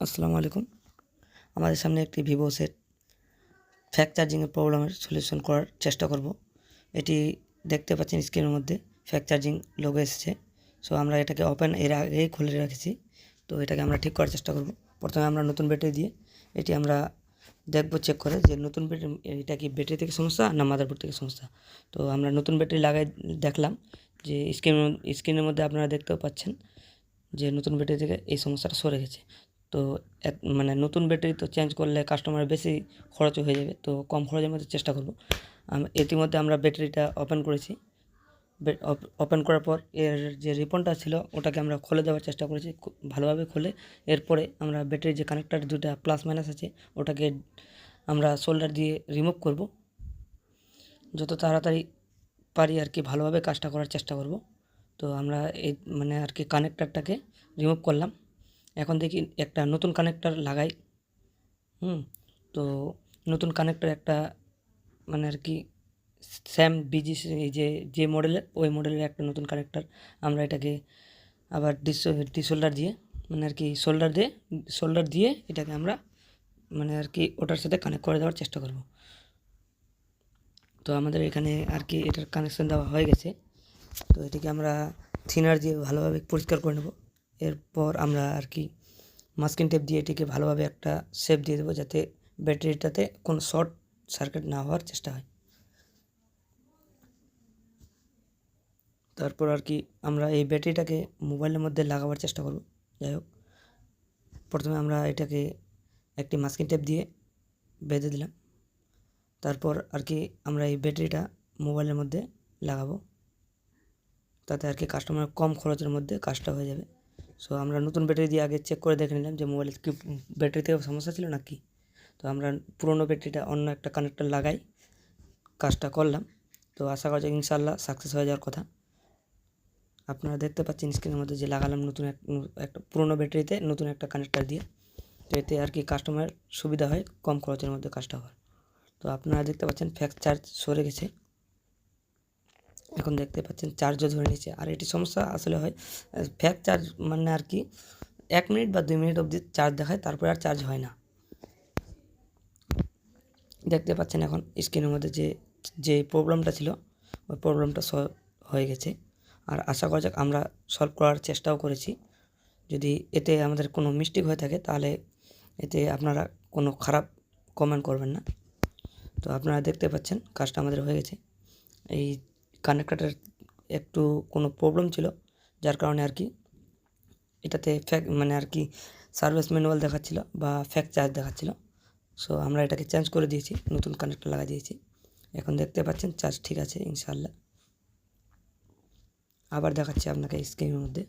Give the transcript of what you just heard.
আসসালামু আলাইকুম। আমাদের সামনে একটি ভিভো সেট ফ্যাক্ট চার্জিংয়ের প্রবলেমের সলিউশন করার চেষ্টা করব। এটি দেখতে পাচ্ছেন স্ক্রিনের মধ্যে ফ্যাক্ট চার্জিং লোগো এসেছে। সো আমরা এটাকে ওপেন এর আগেই খুলে রেখেছি। তো এটাকে আমরা ঠিক করার চেষ্টা করব। প্রথমে আমরা নতুন ব্যাটারি দিয়ে এটি আমরা দেখব, চেক করে যে নতুন ব্যাটারি এটা কি ব্যাটারি থেকে সমস্যা না মাদারবোর্ড থেকে সমস্যা। তো আমরা নতুন ব্যাটারি লাগাই দেখলাম যে স্ক্রিনের মধ্যে আপনারা দেখতেও পাচ্ছেন যে নতুন ব্যাটারি থেকে এই সমস্যাটা সরে গেছে। তো মানে নতুন ব্যাটারি তো চেঞ্জ করলে কাস্টমারের বেশি খরচ হয়ে যাবে, তো কম খরচের মধ্যে চেষ্টা করব। ইতিমধ্যে আমরা ব্যাটারিটা ওপেন করেছি। ওপেন করার পর এর যে রিবনটা ছিল ওটাকে আমরা খুলে দেওয়ার চেষ্টা করেছি, ভালোভাবে খুলে এরপরে আমরা ব্যাটারির যে কানেক্টর দুটা প্লাস মাইনাস আছে ওটাকে আমরা সোল্ডার দিয়ে রিমুভ করব। যত তাড়াতাড়ি পারি আর কি ভালোভাবে কাজটা করার চেষ্টা করব। তো আমরা এই মানে আর কি কানেক্টরটাকে রিমুভ করলাম। এখন দেখি একটা নতুন কানেক্টর লাগাই। তো নতুন কানেক্টর একটা মানে আর কি স্যাম বিজি যে মডেলের ওই মডেলের একটা নতুন কানেক্টর আমরা এটাকে আবার ডিসোল্ডার দিয়ে মানে আর কি সোল্ডার দিয়ে এটাকে আমরা মানে আর কি ওটার সাথে কানেক্ট করে দেওয়ার চেষ্টা করব। তো আমাদের এখানে আর কি এটার কানেকশন দেওয়া হয়ে গেছে। তো এটাকে আমরা থিনার দিয়ে ভালোভাবে পরিষ্কার করে নেব। এরপর আমরা আর কি মাস্কিং টেপ দিয়ে এটিকে ভালোভাবে একটা শেপ দিয়ে দেবো যাতে ব্যাটারিটাতে কোনো শর্ট সার্কিট না হওয়ার চেষ্টা হয়। তারপর আর কি আমরা এই ব্যাটারিটাকে মোবাইলের মধ্যে লাগাবার চেষ্টা করব। যাই হোক, প্রথমে আমরা এটাকে একটি মাস্কিং টেপ দিয়ে বেঁধে দিলাম। তারপর আর কি আমরা এই ব্যাটারিটা মোবাইলের মধ্যে লাগাবো, তাতে আর কি কাস্টমার কম খরচের মধ্যে কাজটা হয়ে যাবে। সো আমরা নতুন ব্যাটারি দিয়ে আগে চেক করে দেখে নিলাম যে মোবাইলের কি ব্যাটারি থেকে সমস্যা ছিল না কি। তো আমরা পুরোনো ব্যাটারিটা অন্য একটা কানেক্টর লাগাই কাজটা করলাম। তো আশা করা যায় ইনশাআল্লাহ সাকসেস হয়ে যাওয়ার কথা। আপনারা দেখতে পাচ্ছেন স্ক্রিনের মধ্যে যে লাগালাম নতুন একটা পুরোনো ব্যাটারিতে নতুন একটা কানেক্টর দিয়ে। তো এতে আর কি কাস্টমারের সুবিধা হয়, কম খরচের মধ্যে কাজটা হয়। তো আপনারা দেখতে পাচ্ছেন ফ্যাক্ট চার্জ সরে গেছে। এখন দেখতে পাচ্ছেন চার্জও ধরে নিচ্ছে। আর এটি সমস্যা আসলে হয় ফ্যাক্ট চার্জ মানে আর কি 1 মিনিট বা 2 মিনিট অবধি চার্জ দেখায়, তারপরে আর চার্জ হয় না। দেখতে পাচ্ছেন এখন স্ক্রিনের মধ্যে যে প্রবলেমটা ছিল ওই প্রবলেমটা হয়ে গেছে। আর আশা করা যাক আমরা সলভ করার চেষ্টাও করেছি। যদি এতে আমাদের কোনো মিস্টেক হয়ে থাকে তাহলে এতে আপনারা কোনো খারাপ কমেন্ট করবেন না। তো আপনারা দেখতে পাচ্ছেন কাজটা আমাদের হয়ে গেছে। এই কানেক্টরটার একটু কোনো প্রবলেম ছিল, যার কারণে আর কি এটাতে মানে আর কি সার্ভিস ম্যানুয়াল দেখাচ্ছিল বা ফ্যাক্ট চার্জ দেখাচ্ছিল। সো আমরা এটাকে চেঞ্জ করে দিয়েছি, নতুন কানেক্টর লাগিয়ে দিয়েছি। এখন দেখতে পাচ্ছেন চার্জ ঠিক আছে ইনশাআল্লাহ। আবার দেখাচ্ছি আপনাকে স্ক্রিনের মধ্যে।